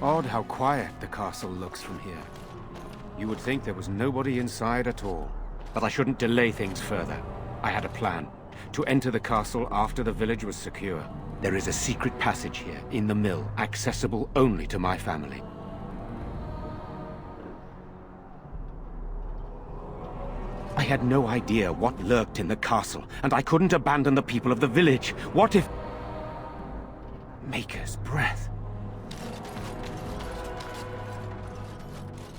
Odd how quiet the castle looks from here. You would think there was nobody inside at all. But I shouldn't delay things further. I had a plan. To enter the castle after the village was secure. There is a secret passage here, in the mill, accessible only to my family. I had no idea what lurked in the castle, and I couldn't abandon the people of the village. What if... Maker's breath.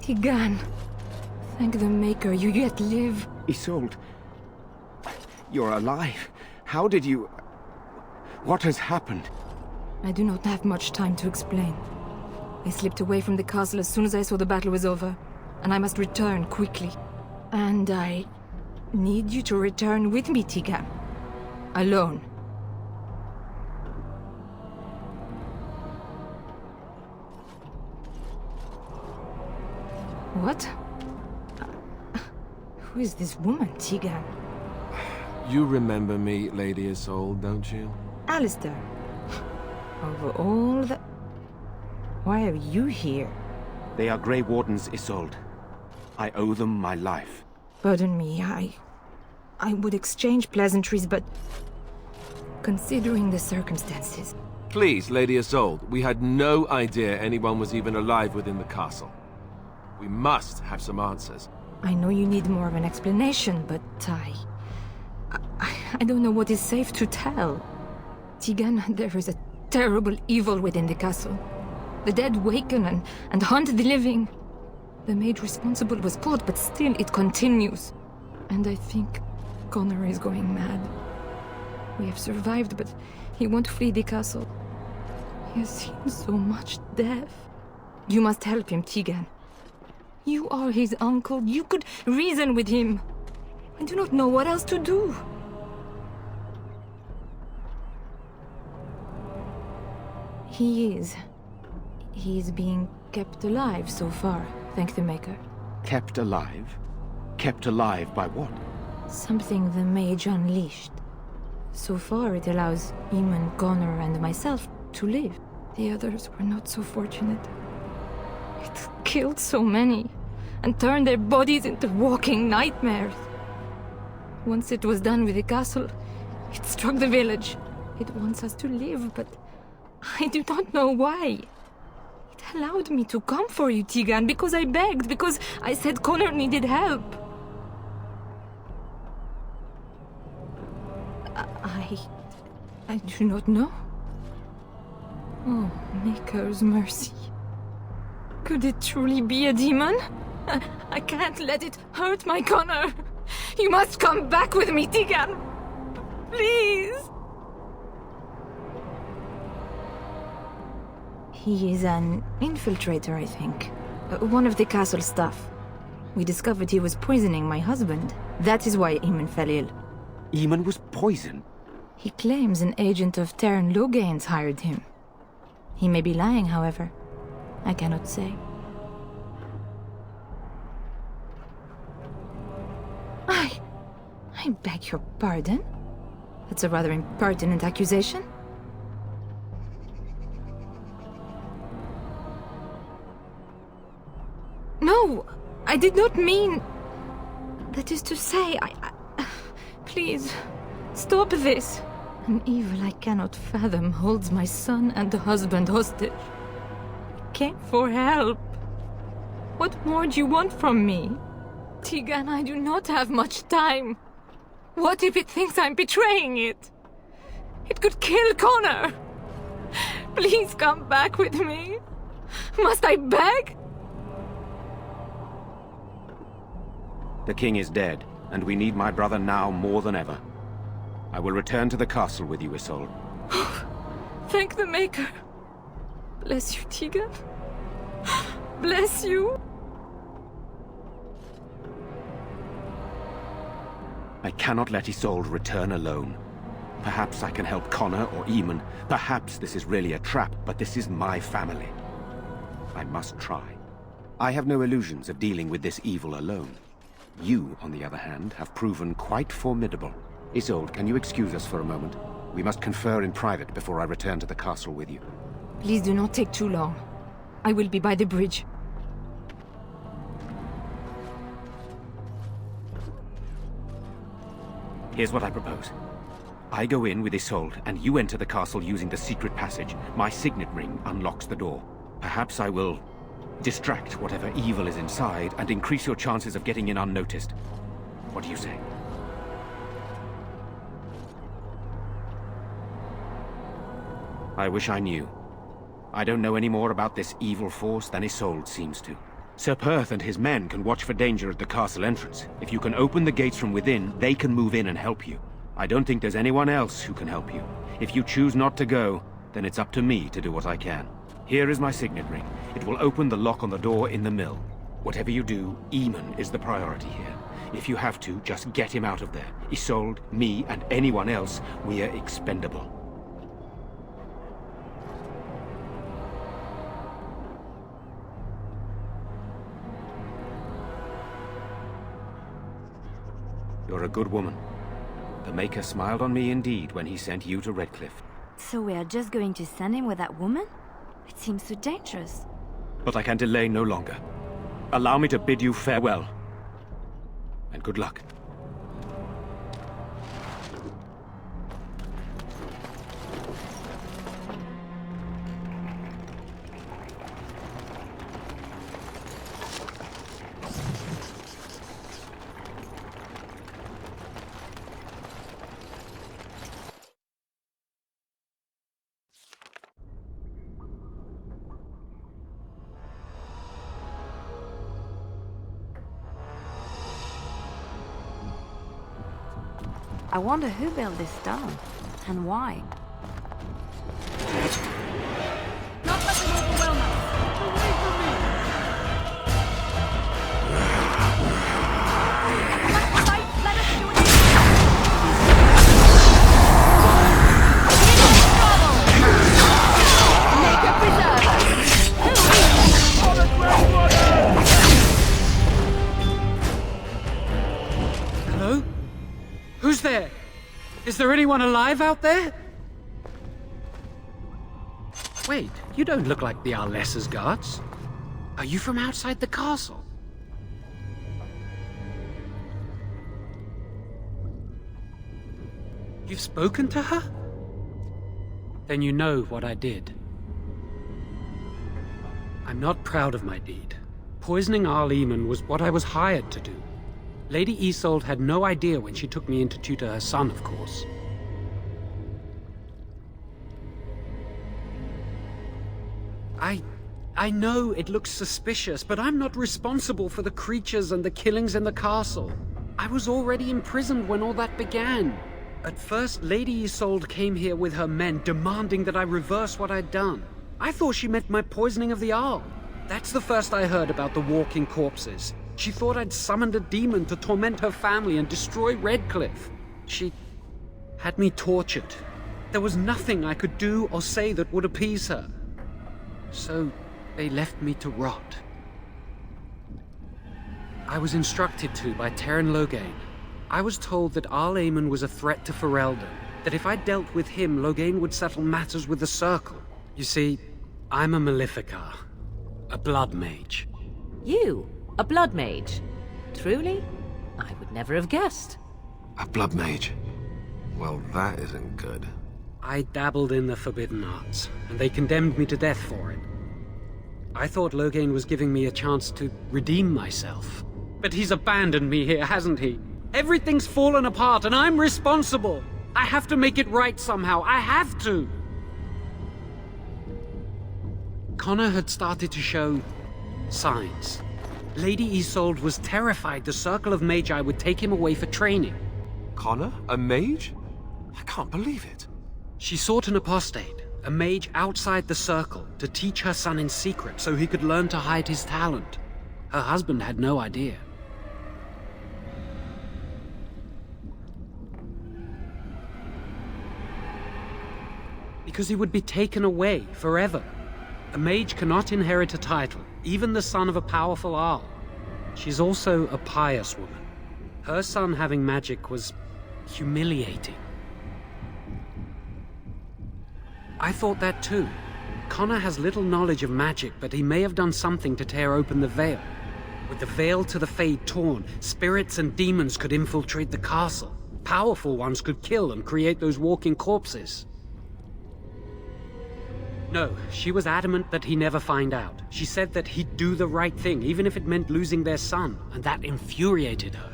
Tigan, thank the Maker, you yet live. Isolde, you're alive. How did you... What has happened? I do not have much time to explain. I slipped away from the castle as soon as I saw the battle was over, and I must return quickly. And I need you to return with me, Tigan. Alone. What? Who is this woman, Tigan? You remember me, Lady Isolde, don't you? Alistair. Of all the... Why are you here? They are Grey Wardens, Isolde. I owe them my life. Pardon me, I would exchange pleasantries, but... Considering the circumstances... Please, Lady Isolde, we had no idea anyone was even alive within the castle. We must have some answers. I know you need more of an explanation, but I don't know what is safe to tell. Tigan, there is a terrible evil within the castle. The dead waken and haunt the living. The maid responsible was caught, but still it continues. And I think Connor is going mad. We have survived, but he won't flee the castle. He has seen so much death. You must help him, Tigan. You are his uncle. You could reason with him. I do not know what else to do. He is being kept alive so far, thank the Maker. Kept alive? Kept alive by what? Something the mage unleashed. So far it allows Eamon, Connor and myself to live. The others were not so fortunate. It killed so many, and turned their bodies into walking nightmares. Once it was done with the castle, it struck the village. It wants us to live, but I do not know why. It allowed me to come for you, Tigan, because I begged, because I said Connor needed help. I do not know. Oh, Maker's mercy. Could it truly be a demon? I can't let it hurt my Connor. You must come back with me, Tigan. Please. He is an infiltrator, I think. One of the castle staff. We discovered he was poisoning my husband. That is why Eamon fell ill. Eamon was poisoned? He claims an agent of Terran Logain's hired him. He may be lying, however. I cannot say. I beg your pardon? That's a rather impertinent accusation. No, I did not mean... That is to say, Please, stop this. An evil I cannot fathom holds my son and the husband hostage. I came for help. What more do you want from me? Tigan, I do not have much time. What if it thinks I'm betraying it? It could kill Connor. Please come back with me. Must I beg? The king is dead, and we need my brother now more than ever. I will return to the castle with you, Isolde. Thank the Maker. Bless you, Tigan. Bless you. I cannot let Isolde return alone. Perhaps I can help Connor or Eamon. Perhaps this is really a trap, but this is my family. I must try. I have no illusions of dealing with this evil alone. You, on the other hand, have proven quite formidable. Isolde, can you excuse us for a moment? We must confer in private before I return to the castle with you. Please do not take too long. I will be by the bridge. Here's what I propose. I go in with Isolde, and you enter the castle using the secret passage. My signet ring unlocks the door. Perhaps I will distract whatever evil is inside and increase your chances of getting in unnoticed. What do you say? I wish I knew. I don't know any more about this evil force than Isolde seems to. Sir Perth and his men can watch for danger at the castle entrance. If you can open the gates from within, they can move in and help you. I don't think there's anyone else who can help you. If you choose not to go, then it's up to me to do what I can. Here is my signet ring. It will open the lock on the door in the mill. Whatever you do, Eamon is the priority here. If you have to, just get him out of there. Isolde, me, and anyone else, we are expendable. You're a good woman. The Maker smiled on me indeed when he sent you to Redcliffe. So we are just going to send him with that woman? It seems so dangerous. But I can delay no longer. Allow me to bid you farewell. And good luck. I wonder who built this stone, and why. Not let them overwhelm us! Away from me! Let's fight! Let us do it! Maker preserve us! For the Great Warden! Hello? Who's there? Is there anyone alive out there? Wait, you don't look like the Arlessa's guards. Are you from outside the castle? You've spoken to her? Then you know what I did. I'm not proud of my deed. Poisoning Arl Eamon was what I was hired to do. Lady Isolde had no idea when she took me in to tutor her son, of course. I know it looks suspicious, but I'm not responsible for the creatures and the killings in the castle. I was already imprisoned when all that began. At first, Lady Isolde came here with her men, demanding that I reverse what I'd done. I thought she meant my poisoning of the Arl. That's the first I heard about the walking corpses. She thought I'd summoned a demon to torment her family and destroy Redcliffe. She had me tortured. There was nothing I could do or say that would appease her. So they left me to rot. I was instructed to by Terran Loghain. I was told that Arl Eamon was a threat to Ferelden, that if I dealt with him, Loghain would settle matters with the Circle. You see, I'm a Maleficar, a blood mage. You? A blood mage? Truly? I would never have guessed. A blood mage? Well, that isn't good. I dabbled in the forbidden arts, and they condemned me to death for it. I thought Loghain was giving me a chance to redeem myself. But he's abandoned me here, hasn't he? Everything's fallen apart, and I'm responsible! I have to make it right somehow, I have to! Connor had started to show signs. Lady Isolde was terrified the Circle of Magi would take him away for training. Connor? A mage? I can't believe it. She sought an apostate, a mage outside the Circle, to teach her son in secret so he could learn to hide his talent. Her husband had no idea. Because he would be taken away forever. A mage cannot inherit a title, even the son of a powerful Arl. She's also a pious woman. Her son having magic was humiliating. I thought that too. Connor has little knowledge of magic, but he may have done something to tear open the veil. With the veil to the Fade torn, spirits and demons could infiltrate the castle. Powerful ones could kill and create those walking corpses. No, she was adamant that he never find out. She said that he'd do the right thing, even if it meant losing their son, and that infuriated her.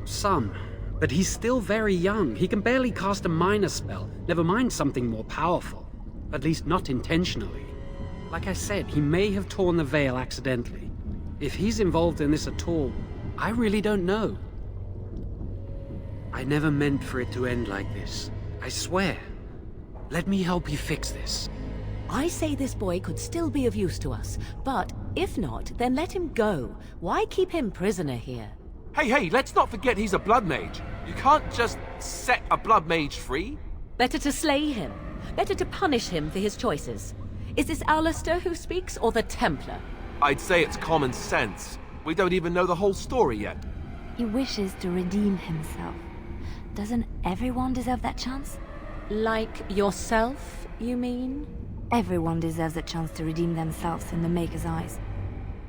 Some. But he's still very young. He can barely cast a minor spell, never mind something more powerful. At least not intentionally. Like I said, he may have torn the veil accidentally. If he's involved in this at all, I really don't know. I never meant for it to end like this. I swear. Let me help you fix this. I say this boy could still be of use to us, but if not, then let him go. Why keep him prisoner here? Hey, let's not forget he's a blood mage. You can't just set a blood mage free. Better to slay him. Better to punish him for his choices. Is this Alistair who speaks, or the Templar? I'd say it's common sense. We don't even know the whole story yet. He wishes to redeem himself. Doesn't everyone deserve that chance? Like yourself, you mean? Everyone deserves a chance to redeem themselves in the Maker's eyes.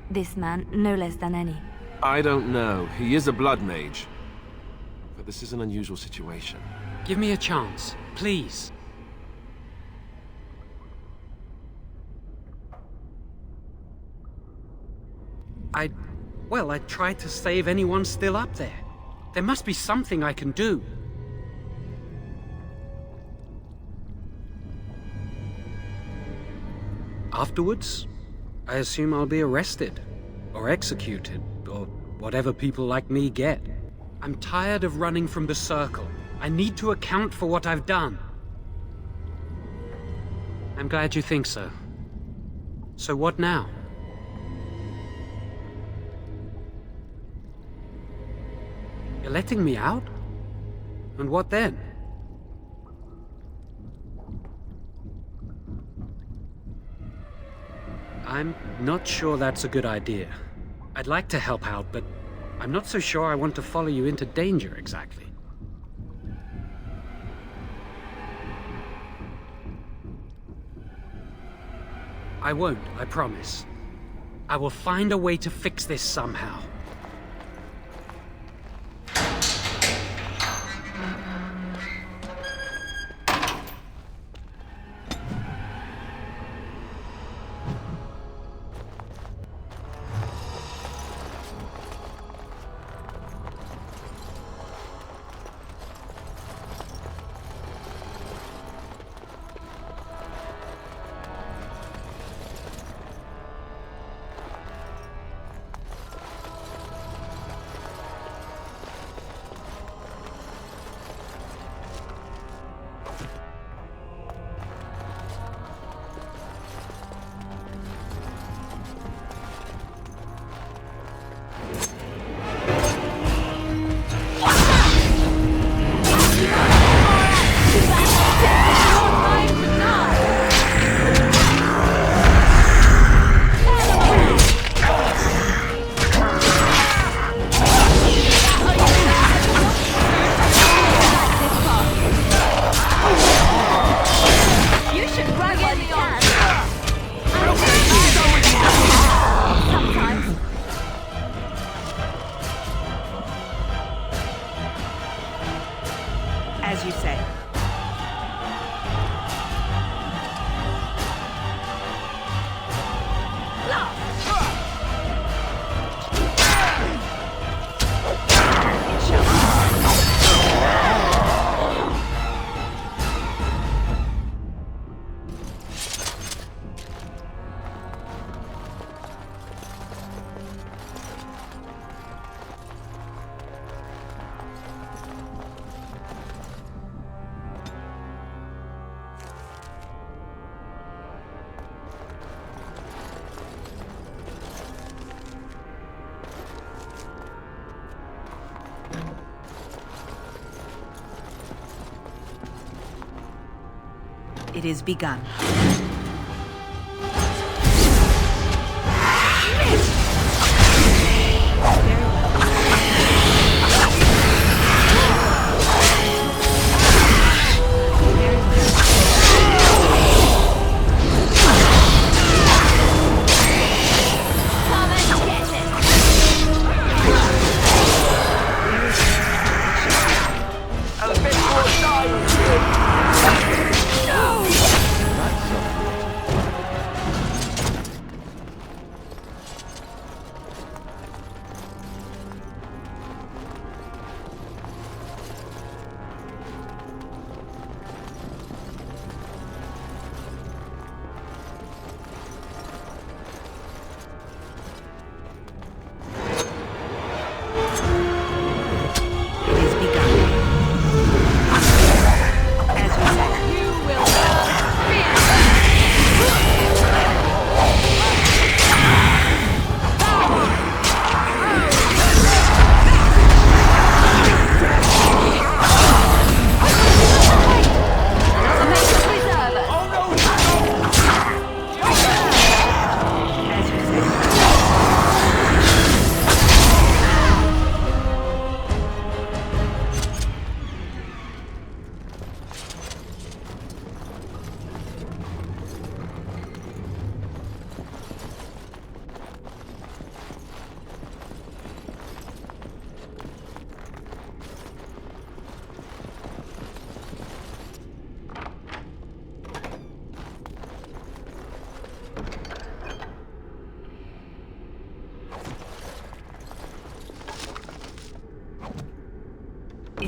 This man, no less than any. I don't know. He is a blood mage. But this is an unusual situation. Give me a chance, please. I tried to save anyone still up there. There must be something I can do. Afterwards, I assume I'll be arrested, or executed, or whatever people like me get. I'm tired of running from the Circle. I need to account for what I've done. I'm glad you think so. So what now? You're letting me out? And what then? I'm not sure that's a good idea. I'd like to help out, but I'm not so sure I want to follow you into danger exactly. I won't, I promise. I will find a way to fix this somehow. As you say. It is begun.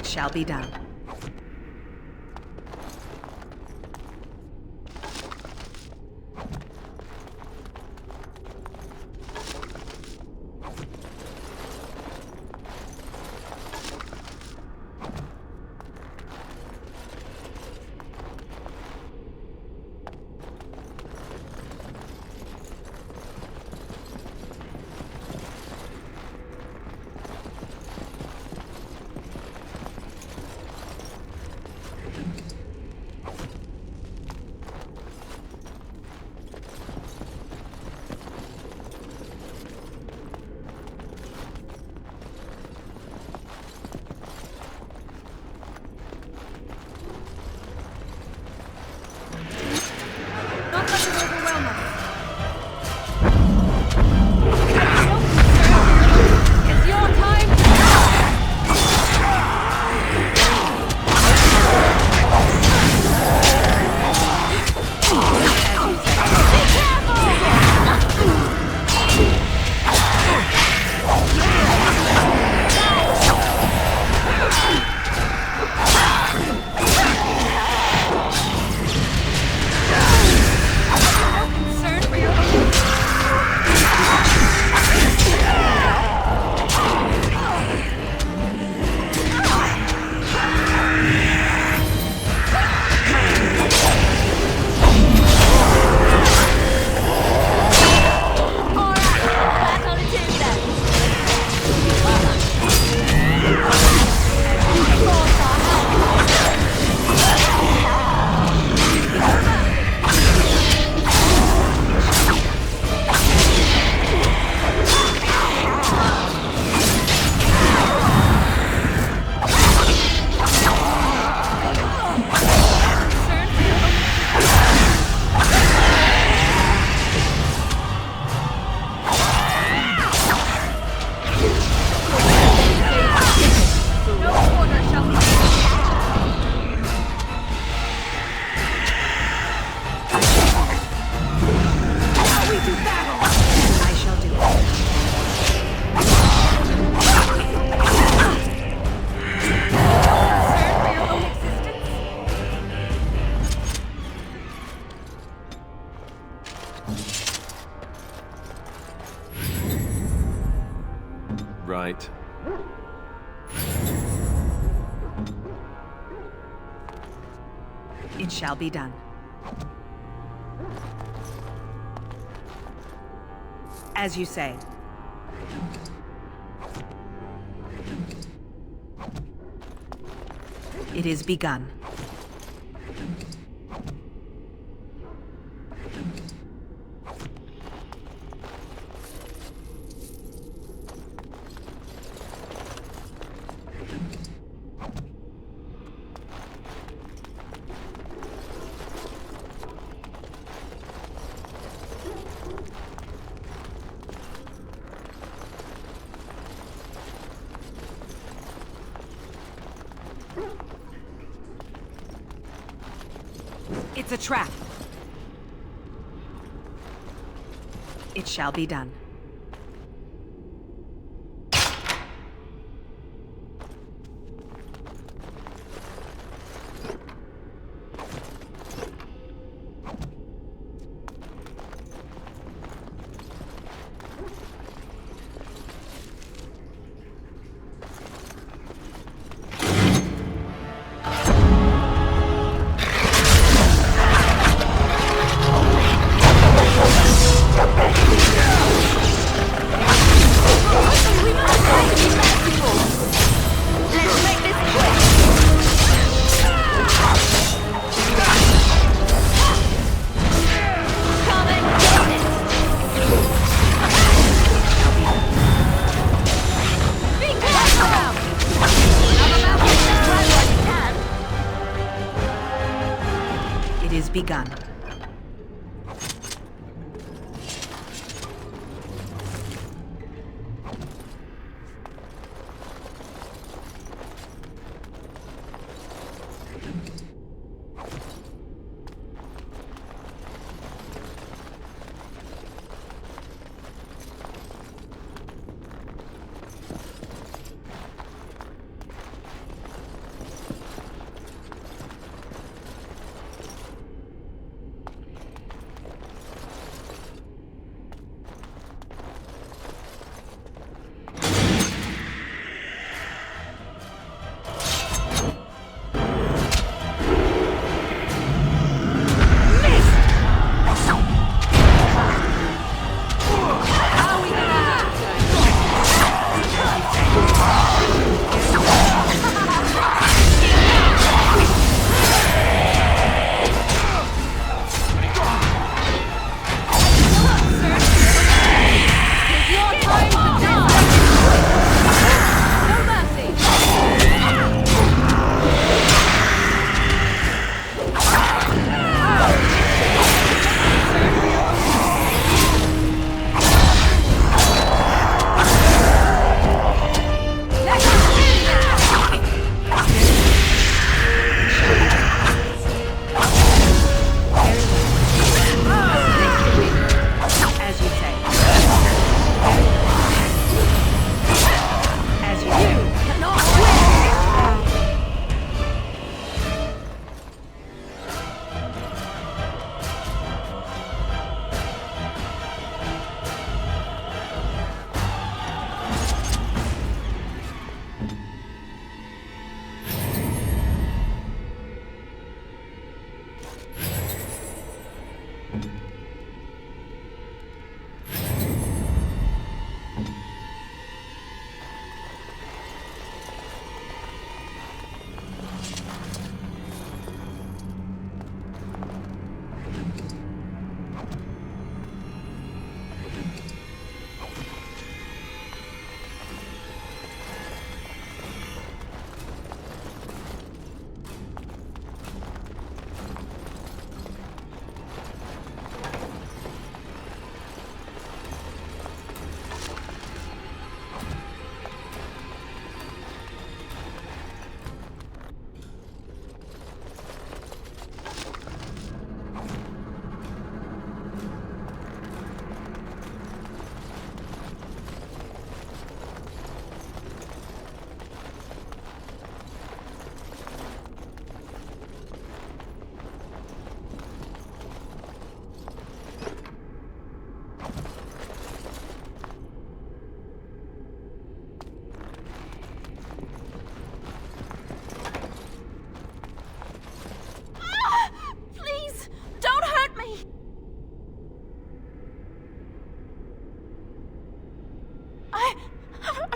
It shall be done. Right. It shall be done. As you say. It is begun. It's a trap. It shall be done. It is begun.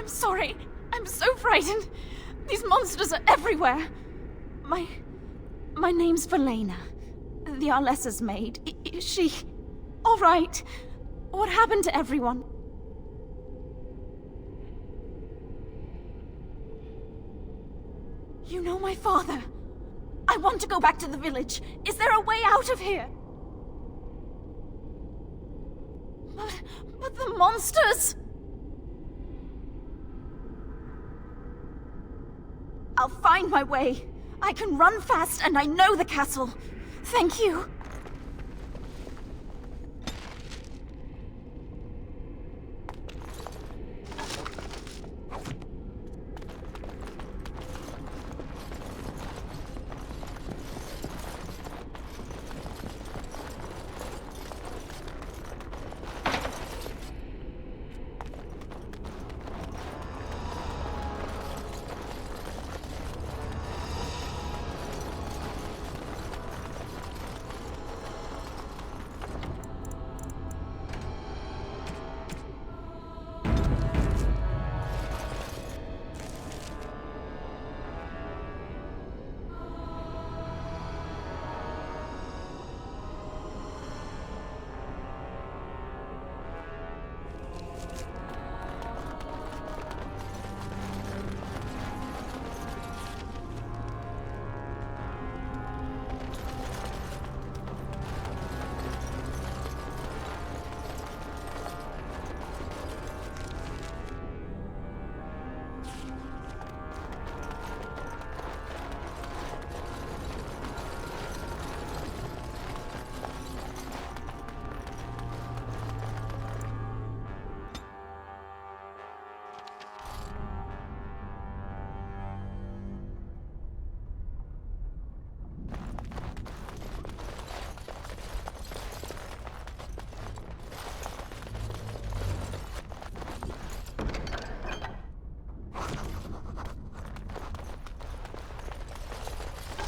I'm sorry. I'm so frightened. These monsters are everywhere. My name's Valena. The Arlessa's maid. Is she... all right? What happened to everyone? You know my father. I want to go back to the village. Is there a way out of here? But the monsters! I'll find my way. I can run fast and I know the castle. Thank you.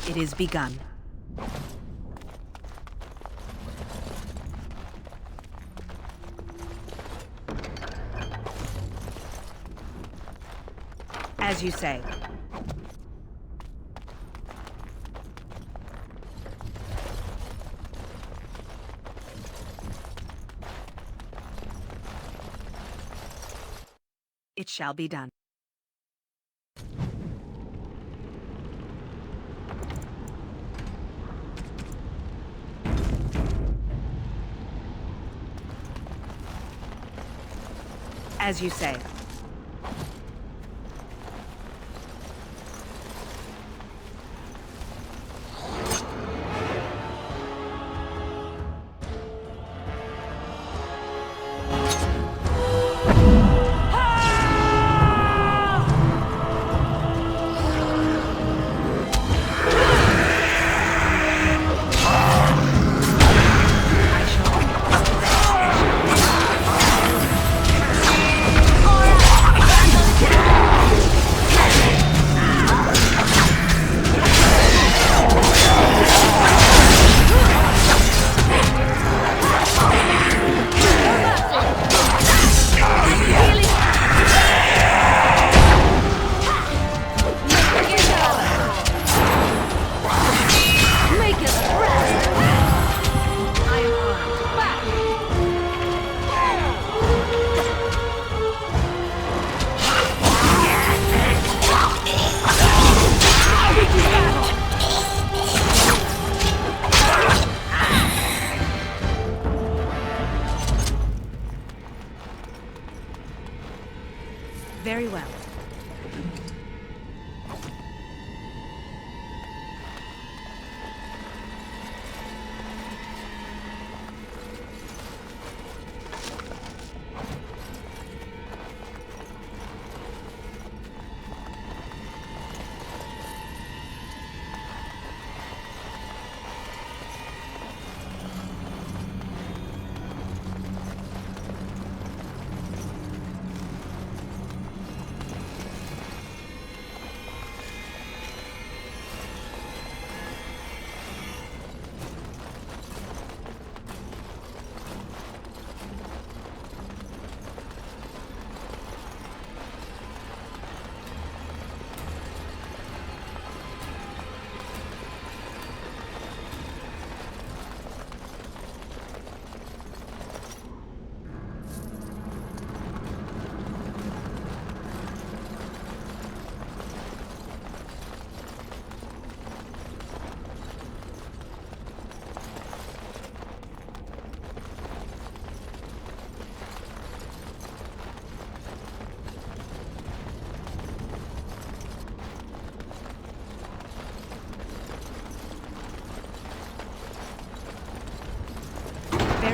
It is begun. As you say. It shall be done. As you say. Very well.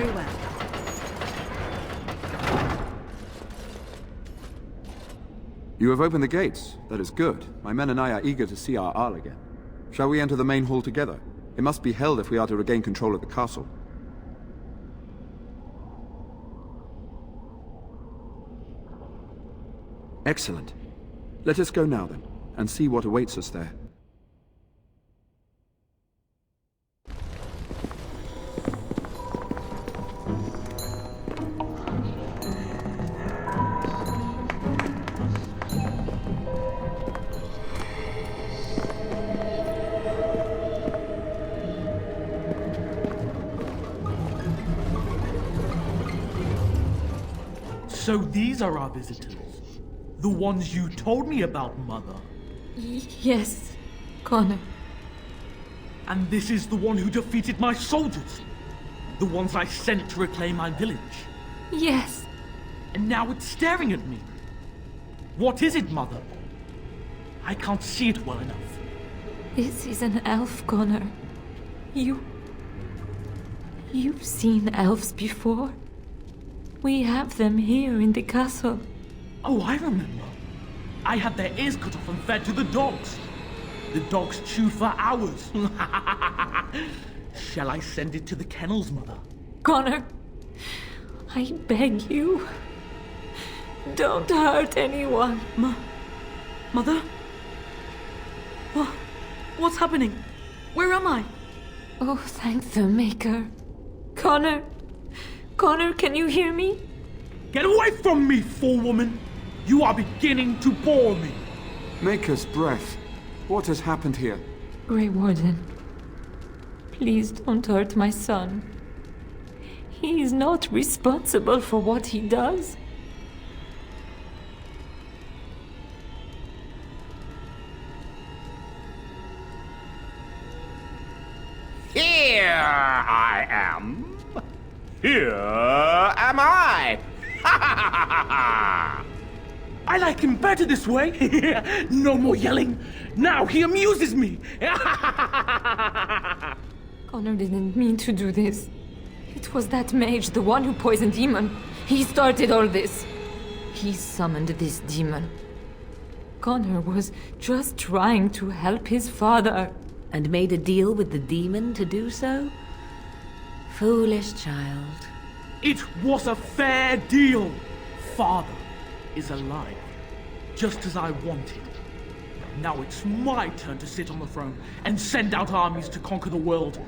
Very well. You have opened the gates. That is good. My men and I are eager to see our Arl again. Shall we enter the main hall together? It must be held if we are to regain control of the castle. Excellent. Let us go now then, and see what awaits us there. So these are our visitors. The ones you told me about, Mother. Yes, Connor. And this is the one who defeated my soldiers. The ones I sent to reclaim my village. Yes. And now it's staring at me. What is it, Mother? I can't see it well enough. This is an elf, Connor. You've seen elves before? We have them here in the castle. Oh, I remember. I had their ears cut off and fed to the dogs. The dogs chewed for hours. Shall I send it to the kennels, Mother? Connor, I beg you. Don't hurt anyone. Mother? What's happening? Where am I? Oh, thank the Maker. Connor, can you hear me? Get away from me, fool-woman! You are beginning to bore me. Maker's breath. What has happened here? Grey Warden, please don't hurt my son. He is not responsible for what he does. Here I am. Here am I. I like him better this way. No more yelling. Now he amuses me. Connor didn't mean to do this. It was that mage, the one who poisoned Demon. He started all this. He summoned this demon. Connor was just trying to help his father. And made a deal with the demon to do so? Foolish child. It was a fair deal. Father is alive, just as I wanted. Now it's my turn to sit on the throne and send out armies to conquer the world.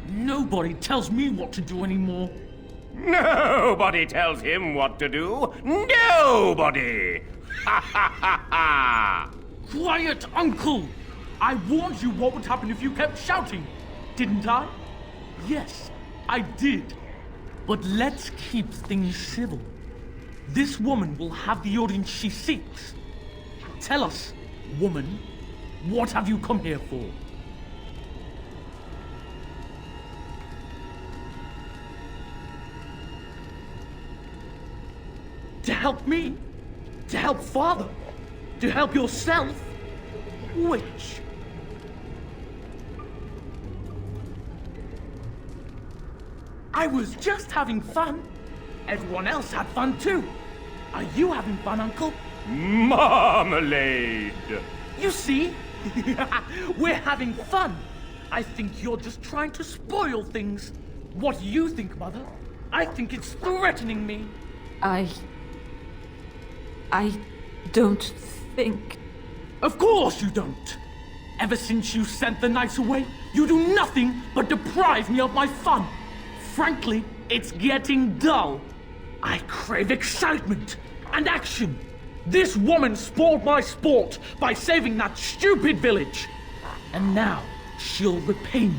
Nobody tells me what to do anymore. Nobody tells him what to do. Nobody. Quiet, Uncle! I warned you what would happen if you kept shouting, didn't I? Yes, I did. But let's keep things civil. This woman will have the audience she seeks. Tell us, woman, what have you come here for? To help me? To help Father? To help yourself? Which? I was just having fun. Everyone else had fun too. Are you having fun, Uncle? Marmalade. You see? We're having fun. I think you're just trying to spoil things. What do you think, Mother? I think it's threatening me. I don't think... Of course you don't. Ever since you sent the knights away, you do nothing but deprive me of my fun. Frankly, it's getting dull. I crave excitement and action. This woman spoiled my sport by saving that stupid village. And now she'll repay me.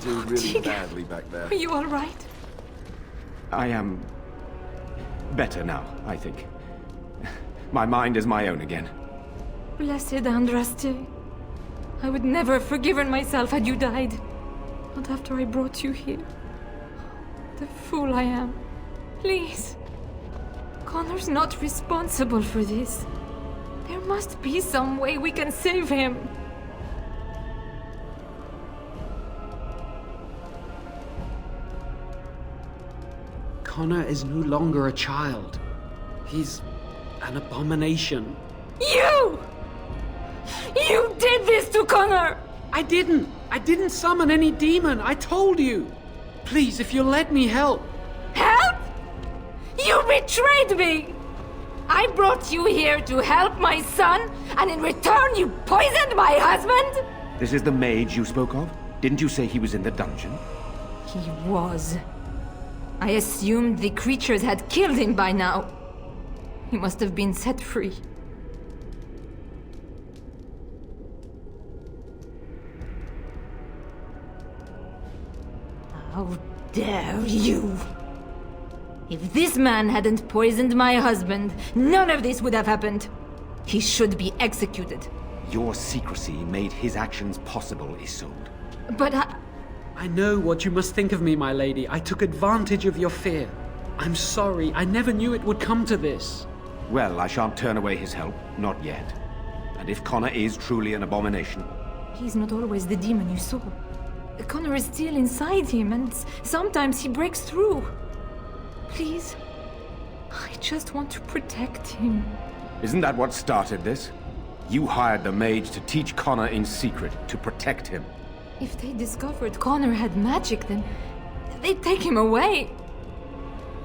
do really Tiga. badly back there. Are you all right? I am better now, I think. My mind is my own again. Blessed Andraste. I would never have forgiven myself had you died. Not after I brought you here. The fool I am. Please. Connor's not responsible for this. There must be some way we can save him. Connor is no longer a child. He's an abomination. You! You did this to Connor! I didn't! I didn't summon any demon, I told you! Please, if you'll let me help. Help? You betrayed me! I brought you here to help my son, and in return you poisoned my husband? This is the mage you spoke of? Didn't you say he was in the dungeon? He was. I assumed the creatures had killed him by now. He must have been set free. How dare you! If this man hadn't poisoned my husband, none of this would have happened. He should be executed. Your secrecy made his actions possible, Isolde. But I know what you must think of me, my lady. I took advantage of your fear. I'm sorry, I never knew it would come to this. Well, I shan't turn away his help. Not yet. And if Connor is truly an abomination... He's not always the demon you saw. Connor is still inside him, and sometimes he breaks through. Please, I just want to protect him. Isn't that what started this? You hired the mage to teach Connor in secret, to protect him. If they discovered Connor had magic, then they'd take him away.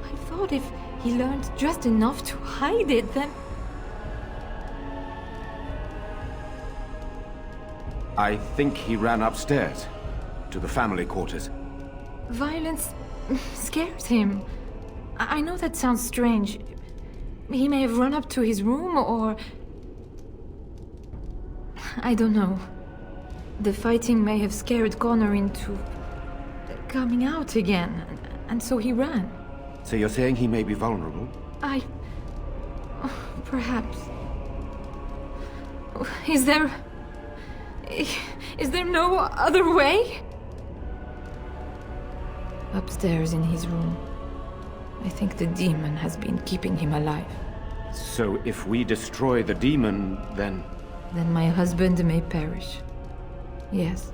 I thought if he learned just enough to hide it, then... I think he ran upstairs, to the family quarters. Violence scares him. I know that sounds strange. He may have run up to his room, or... I don't know. The fighting may have scared Connor into... coming out again, and so he ran. So you're saying he may be vulnerable? Perhaps. Is there no other way? Upstairs in his room. I think the demon has been keeping him alive. So if we destroy the demon, then... Then my husband may perish. Yes.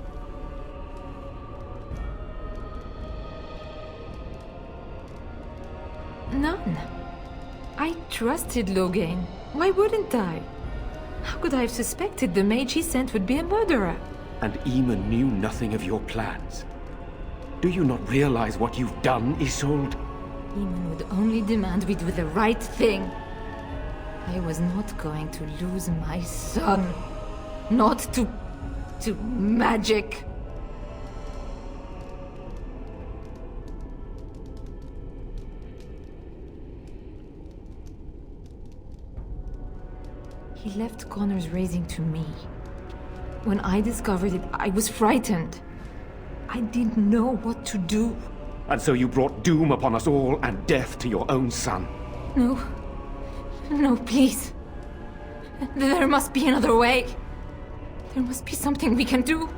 None. I trusted Logain. Why wouldn't I? How could I have suspected the mage he sent would be a murderer? And Eamon knew nothing of your plans. Do you not realize what you've done, Isolde? Eamon would only demand we do the right thing. I was not going to lose my son. Not to magic. He left Connor's raising to me. When I discovered it, I was frightened. I didn't know what to do. And so you brought doom upon us all and death to your own son. No. No, please. There must be another way. There must be something we can do.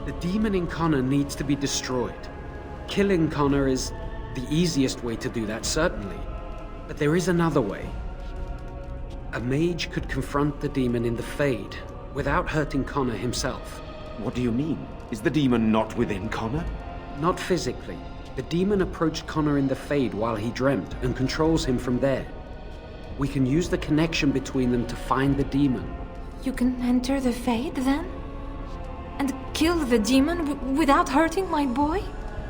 The demon in Connor needs to be destroyed. Killing Connor is the easiest way to do that, certainly. But there is another way. A mage could confront the demon in the Fade, without hurting Connor himself. What do you mean? Is the demon not within Connor? Not physically. The demon approached Connor in the Fade while he dreamt, and controls him from there. We can use the connection between them to find the demon. You can enter the Fade, then? And kill the demon without hurting my boy?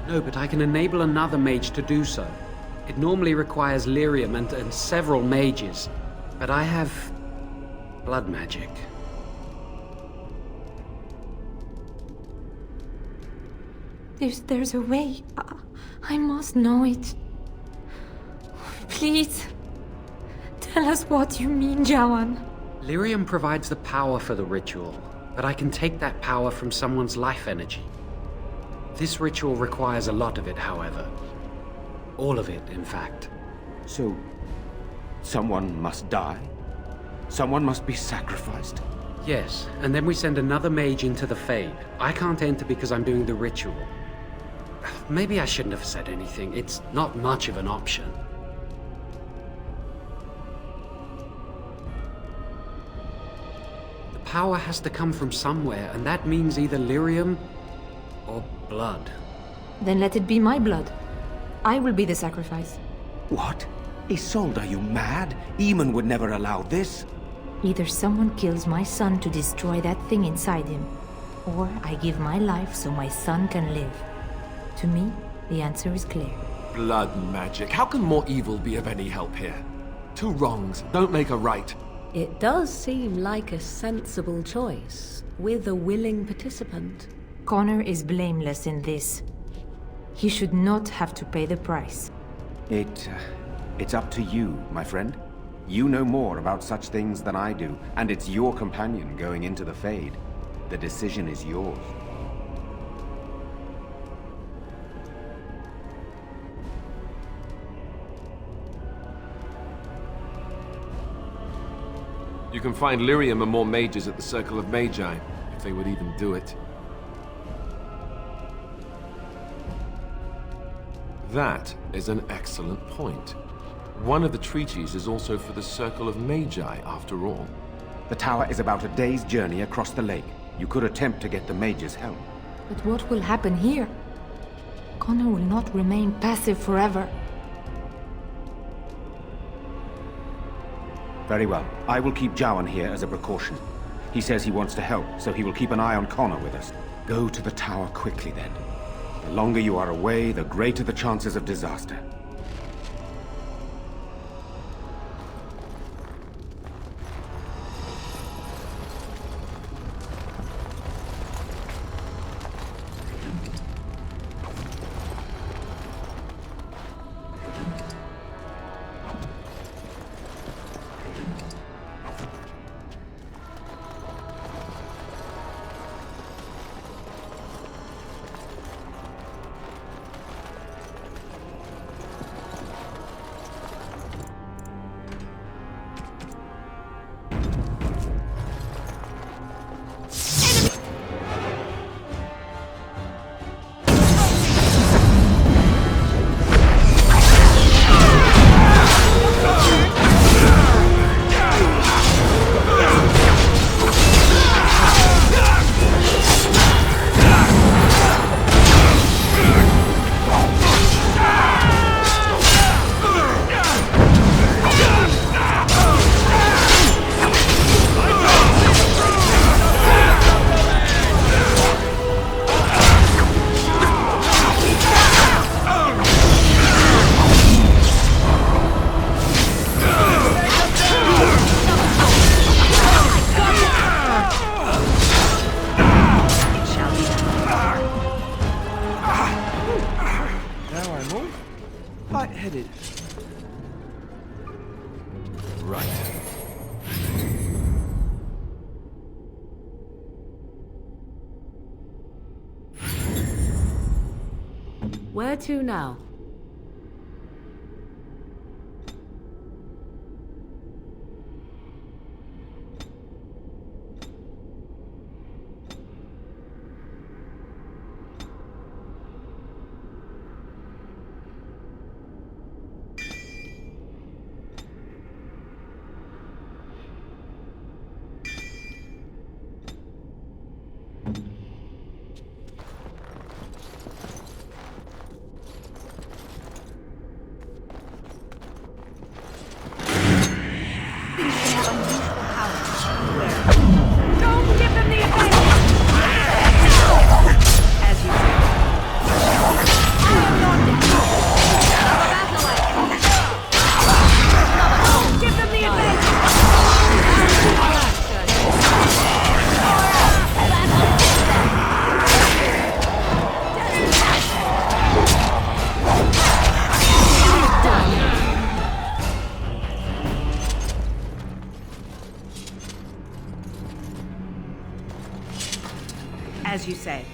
No, but I can enable another mage to do so. It normally requires lyrium and several mages. But I have... blood magic. There's a way. I must know it. Please. Tell us what you mean, Jawan. Lyrium provides the power for the ritual. but I can take that power from someone's life energy. This ritual requires a lot of it, however. All of it, in fact. So, someone must die? Someone must be sacrificed? Yes, and then we send another mage into the Fade. I can't enter because I'm doing the ritual. Maybe I shouldn't have said anything. It's not much of an option. The power has to come from somewhere, and that means either lyrium or blood. Then let it be my blood. I will be the sacrifice. What? Isolde, are you mad? Eamon would never allow this. Either someone kills my son to destroy that thing inside him, or I give my life so my son can live. To me, the answer is clear. Blood magic. How can more evil be of any help here? Two wrongs don't make a right. It does seem like a sensible choice, with a willing participant. Connor is blameless in this. He should not have to pay the price. It's up to you, my friend. You know more about such things than I do, and it's your companion going into the Fade. The decision is yours. You can find lyrium and more mages at the Circle of Magi, if they would even do it. That is an excellent point. One of the treaties is also for the Circle of Magi, after all. The tower is about a day's journey across the lake. You could attempt to get the mage's help. But what will happen here? Connor will not remain passive forever. Very well. I will keep Jowan here as a precaution. He says he wants to help, so he will keep an eye on Connor with us. Go to the tower quickly, then. The longer you are away, the greater the chances of disaster. lightheaded. Right. Where to now? As you say.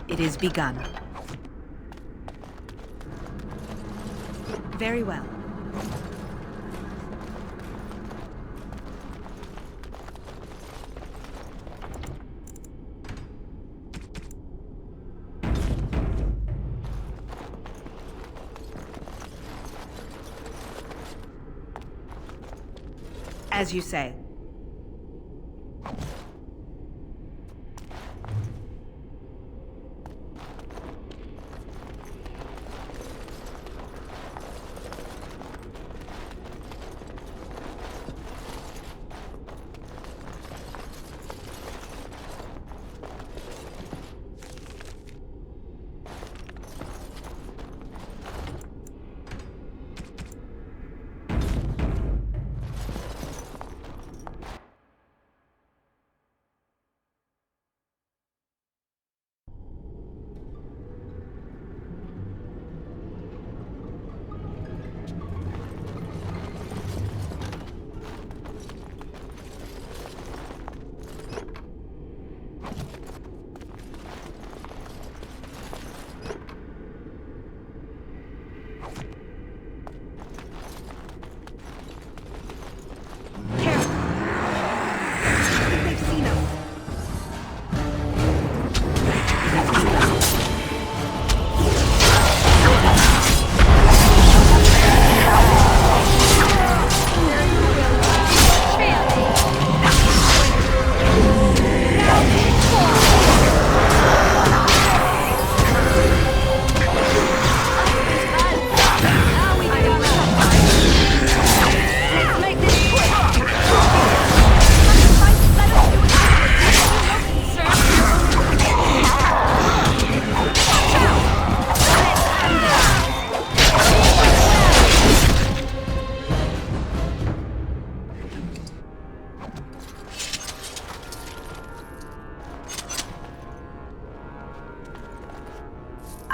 It is begun. Very well. As you say.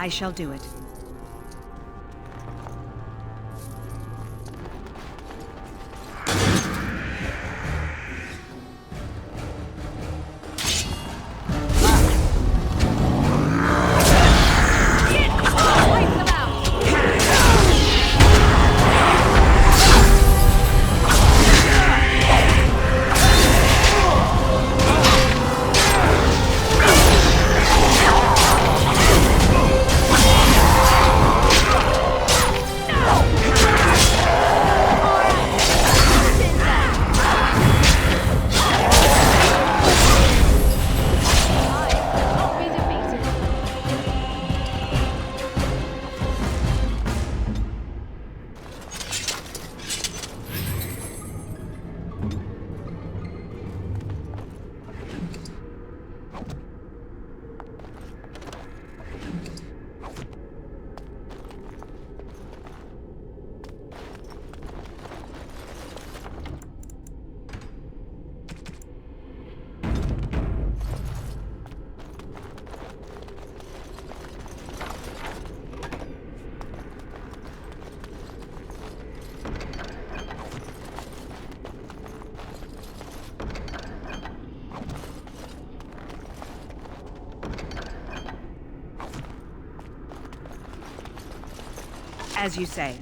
I shall do it. As you say.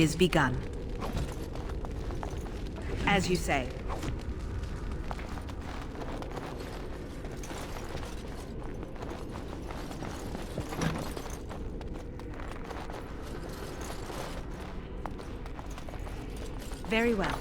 is begun. As you say. Very well.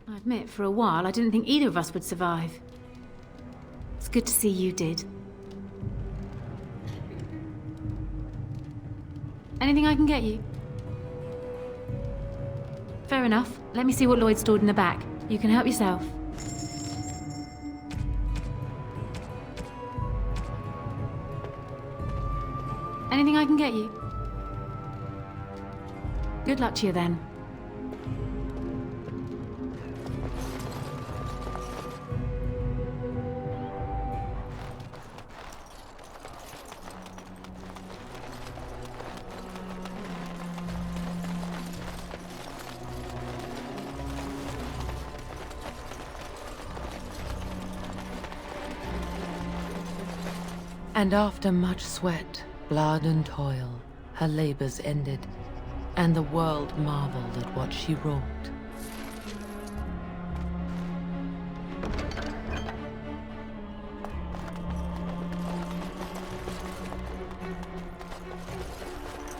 I admit, for a while, I didn't think either of us would survive. It's good to see you did. Anything I can get you? Fair enough. Let me see what Lloyd stored in the back. You can help yourself. Anything I can get you? Good luck to you then. And after much sweat, blood and toil, her labors ended, and the world marveled at what she wrought.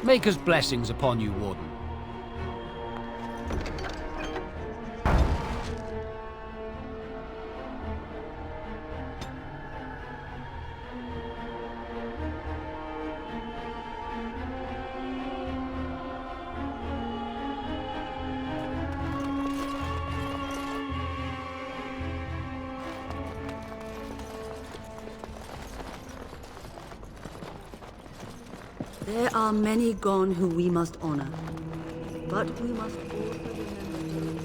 Maker's blessings upon you, Warden. There are many gone who we must honor, but we must also remember.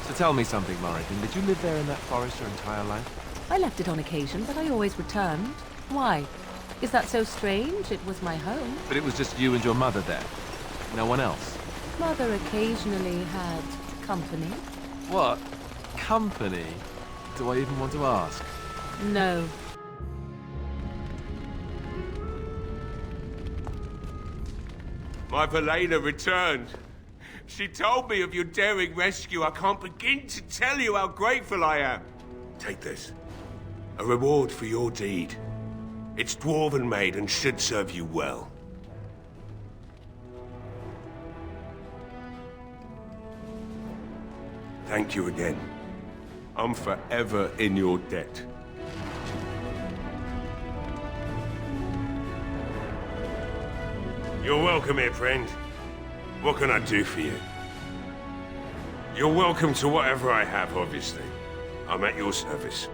So tell me something, Morrigan. Did you live there in that forest your entire life? I left it on occasion, but I always returned. Why? Is that so strange? It was my home. But it was just you and your mother there? No one else? Mother occasionally had company. What? Company? Do I even want to ask? No. My Valena returned. She told me of your daring rescue. I can't begin to tell you how grateful I am. Take this. A reward for your deed. It's dwarven made and should serve you well. Thank you again. I'm forever in your debt. You're welcome here, friend. What can I do for you? You're welcome to whatever I have, obviously. I'm at your service.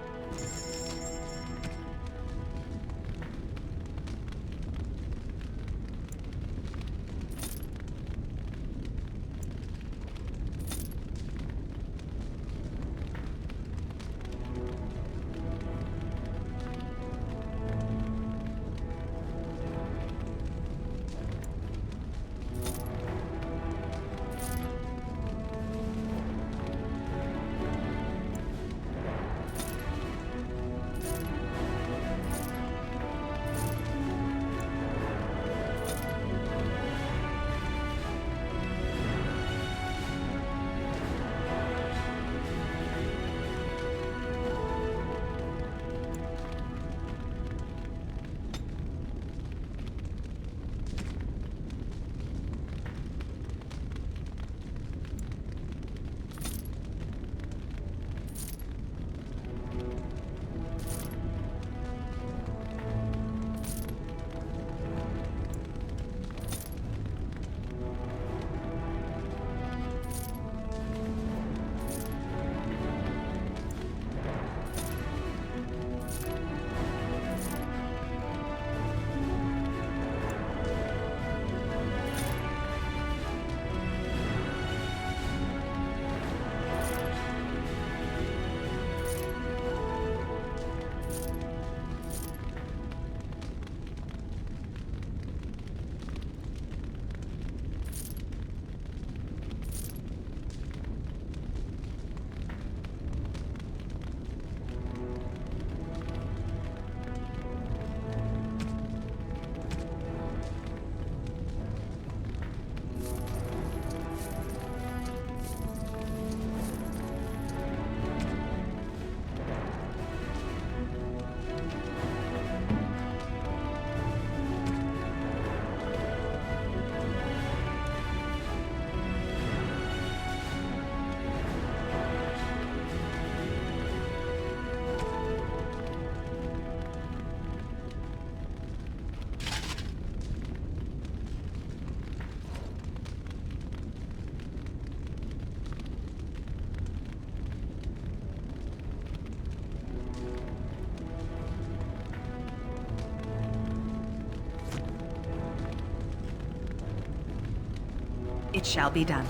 It shall be done.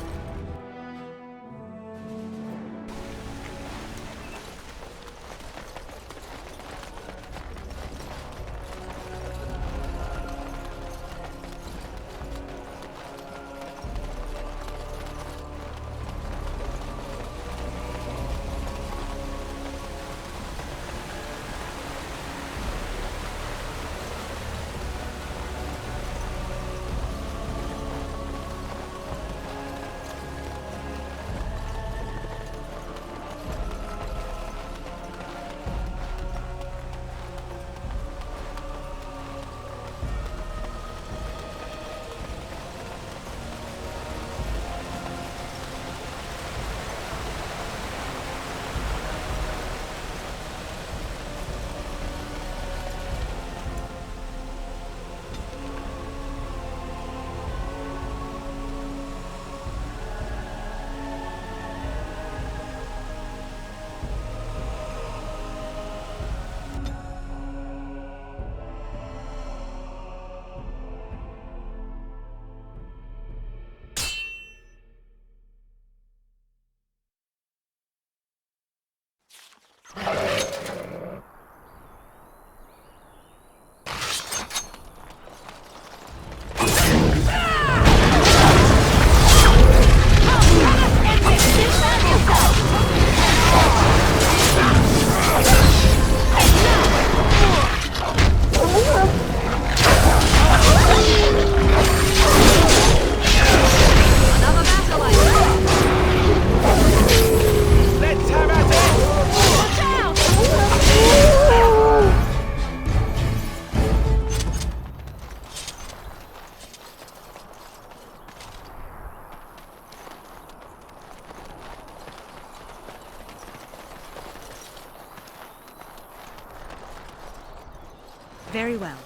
Very well.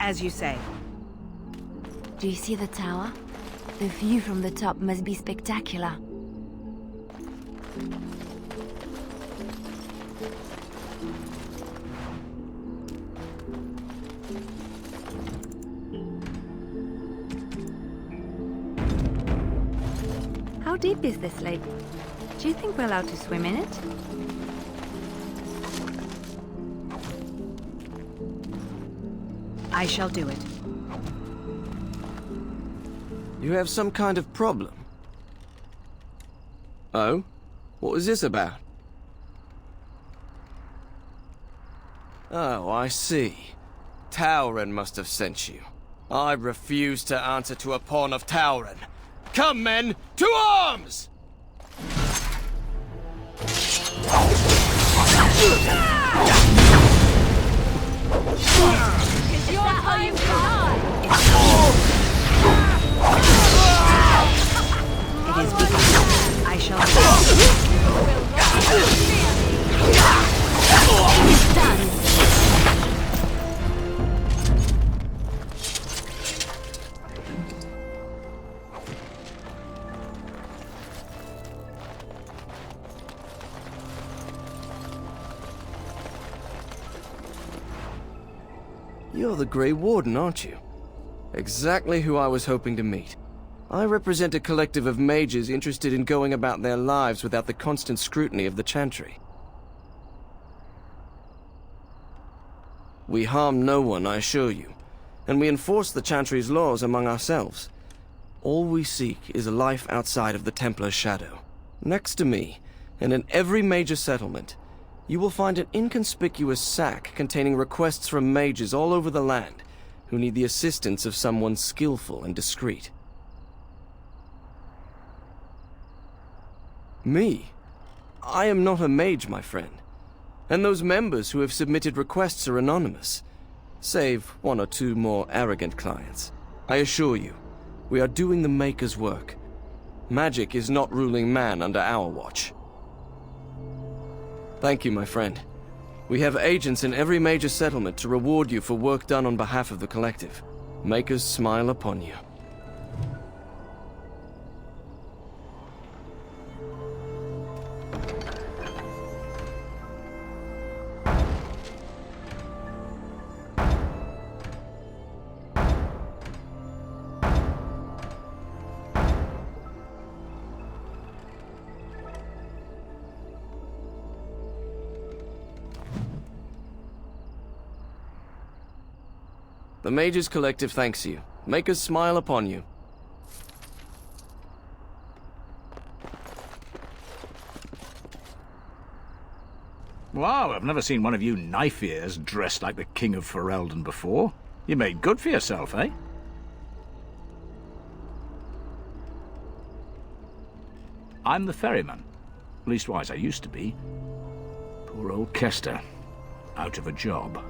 As you say. Do you see the tower? The view from the top must be spectacular. How deep is this lake? Do you think we're allowed to swim in it? I shall do it. You have some kind of problem? Oh? What was this about? Oh, I see. Tauren must have sent you. I refuse to answer to a pawn of Tauren. Come, men! To arms! It's your time to die! It is begun. I shall do it. It is done. You're the Grey Warden, aren't you? Exactly who I was hoping to meet. I represent a collective of mages interested in going about their lives without the constant scrutiny of the Chantry. We harm no one, I assure you, and we enforce the Chantry's laws among ourselves. All we seek is a life outside of the Templar's shadow. Next to me, and in every major settlement, you will find an inconspicuous sack containing requests from mages all over the land who need the assistance of someone skillful and discreet. Me? I am not a mage, my friend. And those members who have submitted requests are anonymous, save one or two more arrogant clients. I assure you, we are doing the Maker's work. Magic is not ruling man under our watch. Thank you, my friend. We have agents in every major settlement to reward you for work done on behalf of the collective. Makers smile upon you. The Mages Collective thanks you. Makers smile upon you. Wow, I've never seen one of you knife-ears dressed like the King of Ferelden before. You made good for yourself, eh? I'm the ferryman. Leastwise, I used to be. Poor old Kester. Out of a job.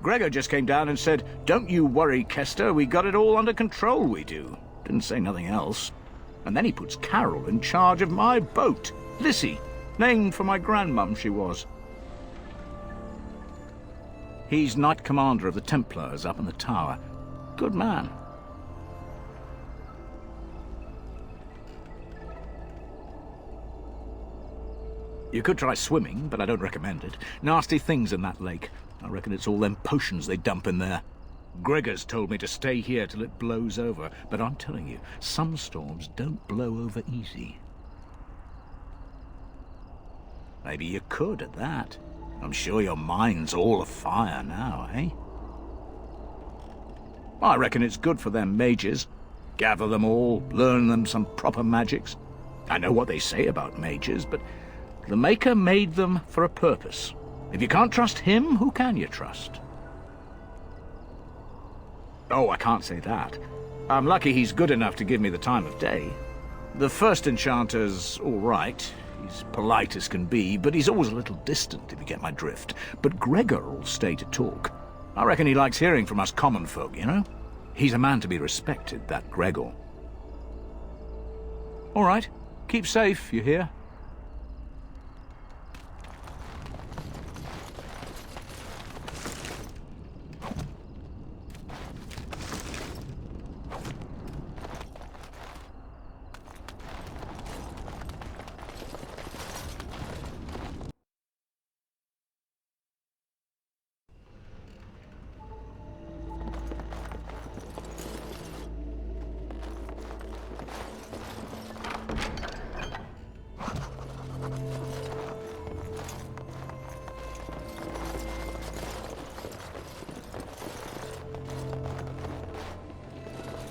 Gregor just came down and said, "Don't you worry, Kester, we got it all under control, we do." Didn't say nothing else. And then he puts Carol in charge of my boat. Lissy, named for my grandmum she was. He's Knight Commander of the Templars up in the tower. Good man. You could try swimming, but I don't recommend it. Nasty things in that lake. I reckon it's all them potions they dump in there. Gregor's told me to stay here till it blows over, but I'm telling you, some storms don't blow over easy. Maybe you could at that. I'm sure your mind's all afire now, eh? I reckon it's good for them mages. Gather them all, learn them some proper magics. I know what they say about mages, but the Maker made them for a purpose. If you can't trust him, who can you trust? Oh, I can't say that. I'm lucky he's good enough to give me the time of day. The first enchanter's all right. He's polite as can be, but he's always a little distant, if you get my drift. But Gregor will stay to talk. I reckon he likes hearing from us common folk, you know? He's a man to be respected, that Gregor. All right. Keep safe, you hear?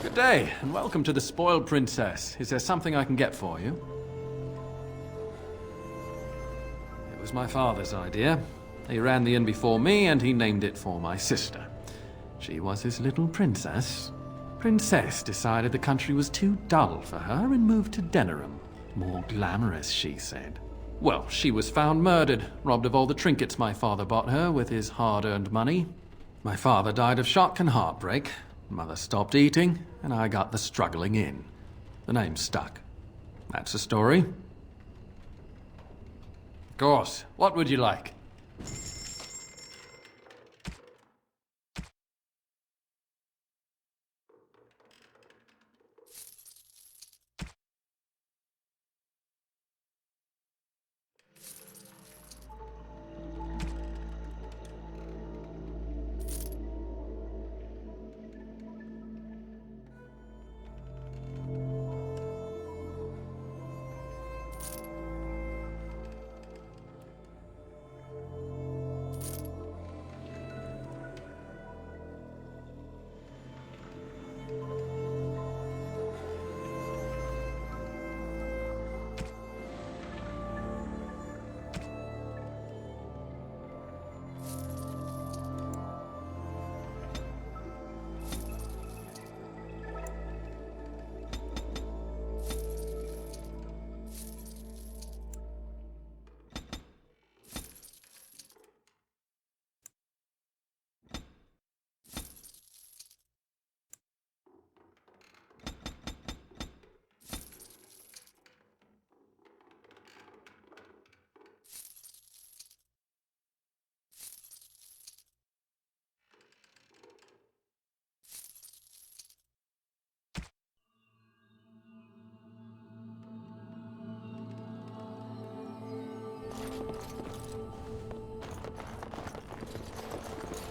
Good day, and welcome to the Spoiled Princess. Is there something I can get for you? It was my father's idea. He ran the inn before me, and he named it for my sister. She was his little princess. Princess decided the country was too dull for her and moved to Denerim. More glamorous, she said. Well, she was found murdered, robbed of all the trinkets my father bought her with his hard-earned money. My father died of shock and heartbreak. Mother stopped eating, and I got the struggling in. The name stuck. That's the story. Of course. What would you like?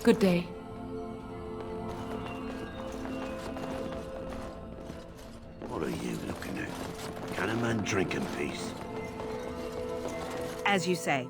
Good day. What are you looking at? Can a man drink in peace? As you say.